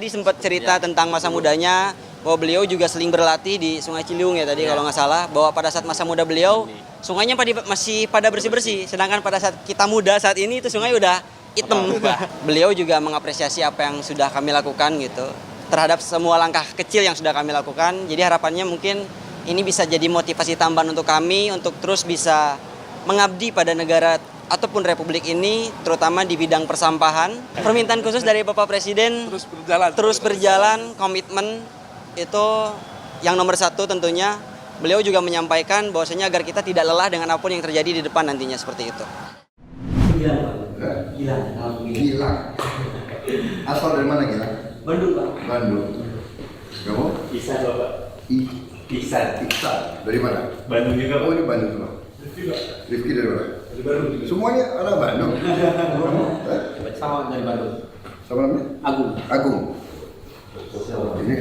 tadi sempat cerita tentang masa mudanya, bahwa beliau juga sering berlatih di Sungai Ciliwung ya tadi kalau nggak salah, bahwa pada saat masa muda beliau sungainya masih pada bersih-bersih, sedangkan pada saat kita muda saat ini itu sungai udah hitam. Beliau juga mengapresiasi apa yang sudah kami lakukan gitu, terhadap semua langkah kecil yang sudah kami lakukan. Jadi harapannya mungkin ini bisa jadi motivasi tambahan untuk kami untuk terus bisa mengabdi pada negara ataupun republik ini, terutama di bidang persampahan. Permintaan khusus dari Bapak Presiden terus berjalan, komitmen itu yang nomor satu tentunya. Beliau juga menyampaikan bahwasanya agar kita tidak lelah dengan apapun yang terjadi di depan nantinya, seperti itu. Gilang. Asal dari mana Gilang? Bandung, Pak. Bandung. Kamu? Bisa Bapak. Iksan. Dari mana? Bandung juga. Oh, ini Bandung semua. Rifki dari mana? Dari Bandung juga. Semuanya anak Bandung. Sama dari Bandung. Sama namanya? Agung. Ini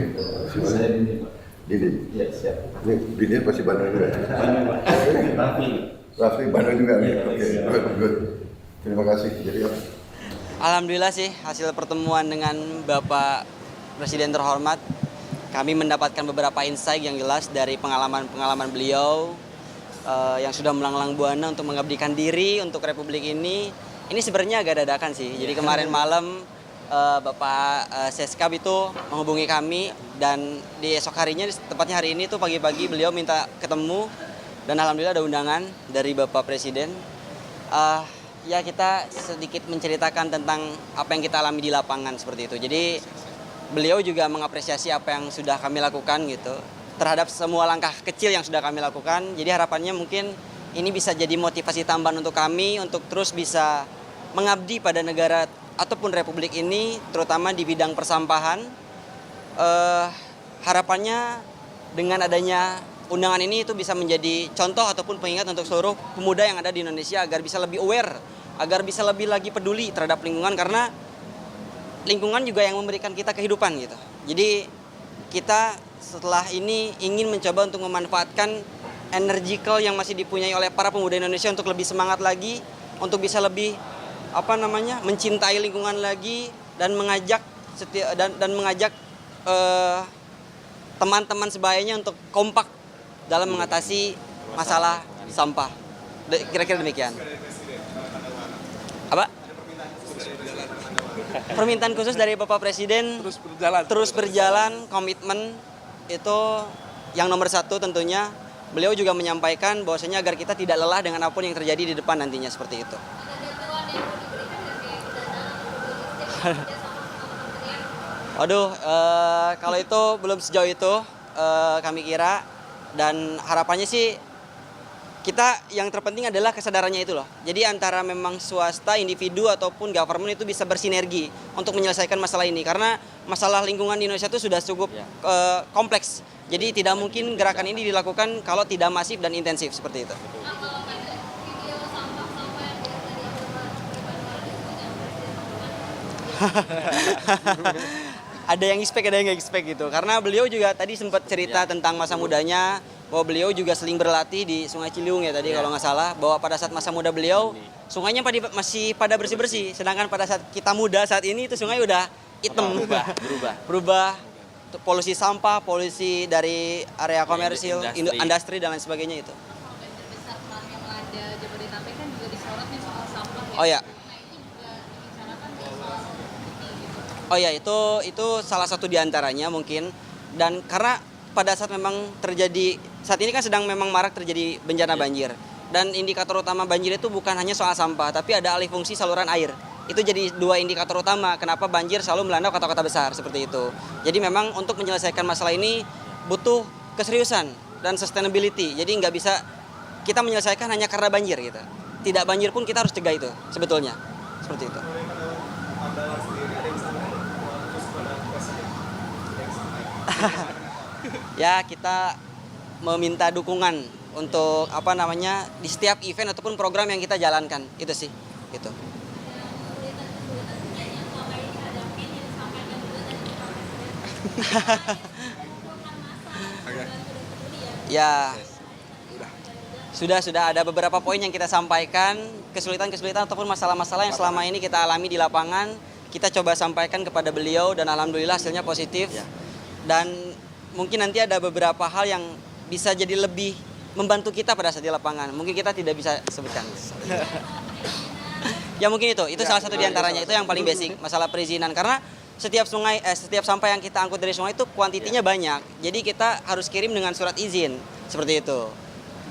Saya ini Pak. Dini. Iya siap. Ini Dini pasti Bandung juga. Bandung Pak. Raffi Bandung juga. Iya, Oke, siap. good. Terima kasih. Jadi Alhamdulillah sih hasil pertemuan dengan Bapak Presiden terhormat, kami mendapatkan beberapa insight yang jelas dari pengalaman beliau yang sudah melanglang buana untuk mengabdikan diri untuk Republik ini. Ini sebenarnya agak dadakan sih. Jadi kemarin malam Bapak Seskap itu menghubungi kami, dan di esok harinya, tepatnya hari ini tuh pagi-pagi beliau minta ketemu, dan alhamdulillah ada undangan dari Bapak Presiden. Ya kita sedikit menceritakan tentang apa yang kita alami di lapangan seperti itu. Jadi beliau juga mengapresiasi apa yang sudah kami lakukan gitu, terhadap semua langkah kecil yang sudah kami lakukan. Jadi harapannya mungkin ini bisa jadi motivasi tambahan untuk kami untuk terus bisa mengabdi pada negara ataupun republik ini, terutama di bidang persampahan. Harapannya dengan adanya undangan ini itu bisa menjadi contoh ataupun pengingat untuk seluruh pemuda yang ada di Indonesia agar bisa lebih aware, agar bisa lebih lagi peduli terhadap lingkungan, karena lingkungan juga yang memberikan kita kehidupan gitu. Jadi kita setelah ini ingin mencoba untuk memanfaatkan energical yang masih dipunyai oleh para pemuda Indonesia untuk lebih semangat lagi, untuk bisa lebih mencintai lingkungan lagi, dan mengajak teman-teman sebayanya untuk kompak dalam mengatasi masalah sampah. Kira-kira demikian. Apa? Permintaan khusus dari Bapak Presiden terus berjalan, komitmen itu yang nomor satu tentunya. Beliau juga menyampaikan bahwasanya agar kita tidak lelah dengan apapun yang terjadi di depan nantinya, seperti itu. Waduh, kalau itu belum sejauh itu kami kira, dan harapannya sih kita yang terpenting adalah kesadarannya itu loh. Jadi antara memang swasta, individu ataupun government itu bisa bersinergi untuk menyelesaikan masalah ini, karena masalah lingkungan di Indonesia itu sudah cukup kompleks. Jadi tidak mungkin gerakan ini dilakukan kalau tidak masif dan intensif seperti itu. Ada yang expect, ada yang nggak expect gitu. Karena beliau juga tadi sempat cerita tentang masa mudanya, bahwa beliau juga sering berlatih di Sungai Ciliwung ya tadi kalau nggak salah, bahwa pada saat masa muda beliau sungainya masih pada bersih-bersih, sedangkan pada saat kita muda saat ini itu sungai udah hitam. Berubah. Polusi sampah, polusi dari area komersil, industri dan lain sebagainya itu. Oh ya. Oh ya, itu salah satu diantaranya mungkin. Dan karena pada saat memang terjadi, saat ini kan sedang memang marak terjadi bencana banjir. Dan indikator utama banjir itu bukan hanya soal sampah, tapi ada alih fungsi saluran air. Itu jadi dua indikator utama kenapa banjir selalu melanda kota-kota besar seperti itu. Jadi memang untuk menyelesaikan masalah ini butuh keseriusan dan sustainability. Jadi nggak bisa kita menyelesaikan hanya karena banjir gitu. Tidak banjir pun kita harus cegah itu sebetulnya. Seperti itu. Ya, kita meminta dukungan untuk di setiap event ataupun program yang kita jalankan. Itu sih, gitu. Ya, sudah ada beberapa poin yang kita sampaikan, kesulitan ataupun masalah-masalah yang selama ini kita alami di lapangan, kita coba sampaikan kepada beliau dan alhamdulillah hasilnya positif. Dan mungkin nanti ada beberapa hal yang bisa jadi lebih membantu kita pada saat di lapangan. Mungkin kita tidak bisa sebutkan. Ya mungkin itu salah satu diantaranya, itu yang paling basic, masalah perizinan. Karena setiap sampah yang kita angkut dari sungai itu kuantitinya banyak. Jadi kita harus kirim dengan surat izin, seperti itu.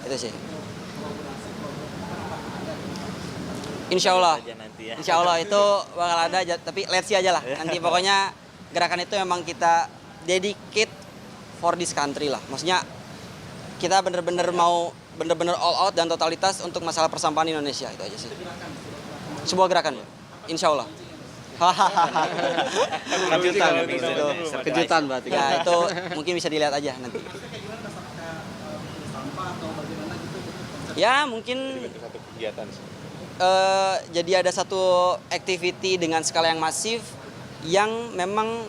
Itu sih. Insya Allah itu bakal ada, tapi let's see aja lah. Nanti pokoknya gerakan itu memang kita dedicate for this country lah. Maksudnya kita bener-bener mau all out dan totalitas untuk masalah persampahan Indonesia, itu aja sih. Sebuah gerakan, insya Allah. Kejutan berarti. Ya itu mungkin bisa dilihat aja nanti. Ya mungkin jadi ada satu activity dengan skala yang masif yang memang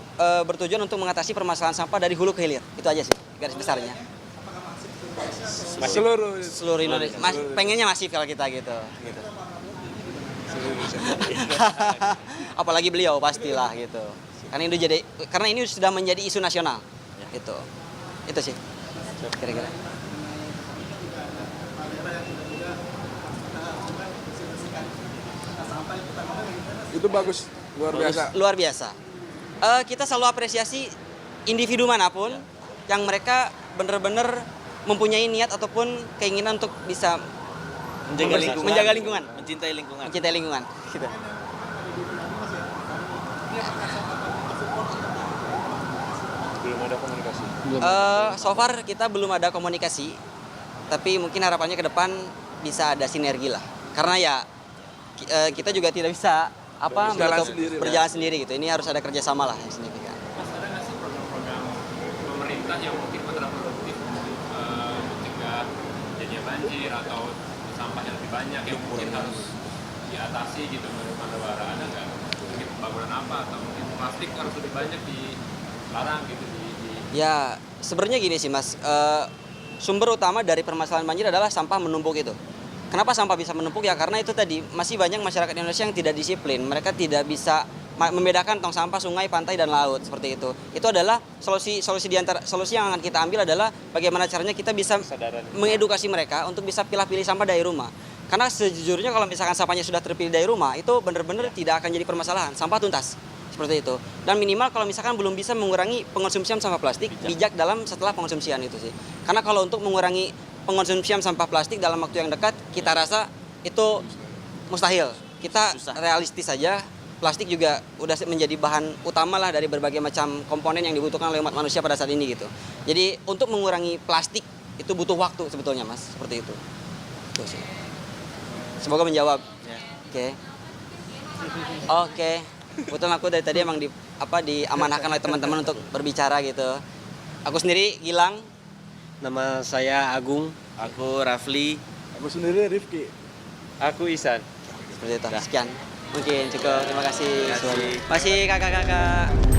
bertujuan untuk mengatasi permasalahan sampah dari hulu ke hilir. Itu aja sih garis besarnya. Seluruh Indonesia. Pengennya masif kalau kita gitu. Apalagi beliau pastilah gitu. Karena ini sudah menjadi isu nasional. Gitu. Itu sih. Kira-kira. Itu bagus, luar biasa. Kita selalu apresiasi individu manapun yang mereka benar-benar mempunyai niat ataupun keinginan untuk bisa menjaga lingkungan, mencintai lingkungan. Gitu. Belum ada komunikasi. So far kita belum ada komunikasi, tapi mungkin harapannya ke depan bisa ada sinergi lah. Karena ya kita juga tidak bisa berjalan sendiri gitu. Ini harus ada kerjasama lah yang signifikan. Mas, ada nggak sih program-program pemerintah yang mungkin kontraproduktif mencegah jadinya banjir atau sampah yang lebih banyak yang mungkin harus diatasi gitu menurut Anda Bara? Ada nggak mungkin pembangunan apa atau mungkin plastik harus lebih banyak dilarang gitu Ya sebenarnya gini sih Mas, sumber utama dari permasalahan banjir adalah sampah menumpuk itu. Kenapa sampah bisa menumpuk? Ya karena itu tadi masih banyak masyarakat Indonesia yang tidak disiplin. Mereka tidak bisa membedakan tong sampah sungai, pantai dan laut seperti itu. Itu adalah solusi yang akan kita ambil adalah bagaimana caranya kita bisa mengedukasi mereka untuk bisa pilih sampah dari rumah. Karena sejujurnya kalau misalkan sampahnya sudah terpilih dari rumah itu benar-benar tidak akan jadi permasalahan. Sampah tuntas seperti itu. Dan minimal kalau misalkan belum bisa mengurangi pengonsumsian sampah plastik, bijak dalam setelah pengonsumsian itu sih. Karena kalau untuk mengurangi pengonsumsian sampah plastik dalam waktu yang dekat, kita rasa itu mustahil. Kita realistis saja, plastik juga udah menjadi bahan utama lah dari berbagai macam komponen yang dibutuhkan oleh umat manusia pada saat ini gitu. Jadi untuk mengurangi plastik itu butuh waktu sebetulnya Mas, seperti itu. Tuh sih. Semoga menjawab. Oke. Kebetulan aku dari tadi emang diamanahkan oleh teman-teman untuk berbicara gitu. Aku sendiri Gilang. Nama saya Agung. Aku Rafli. Aku sendiri Rifki. Aku Isan. Seperti itu. Sekian. Mungkin cukup. Terima kasih. Masih kakak-kakak.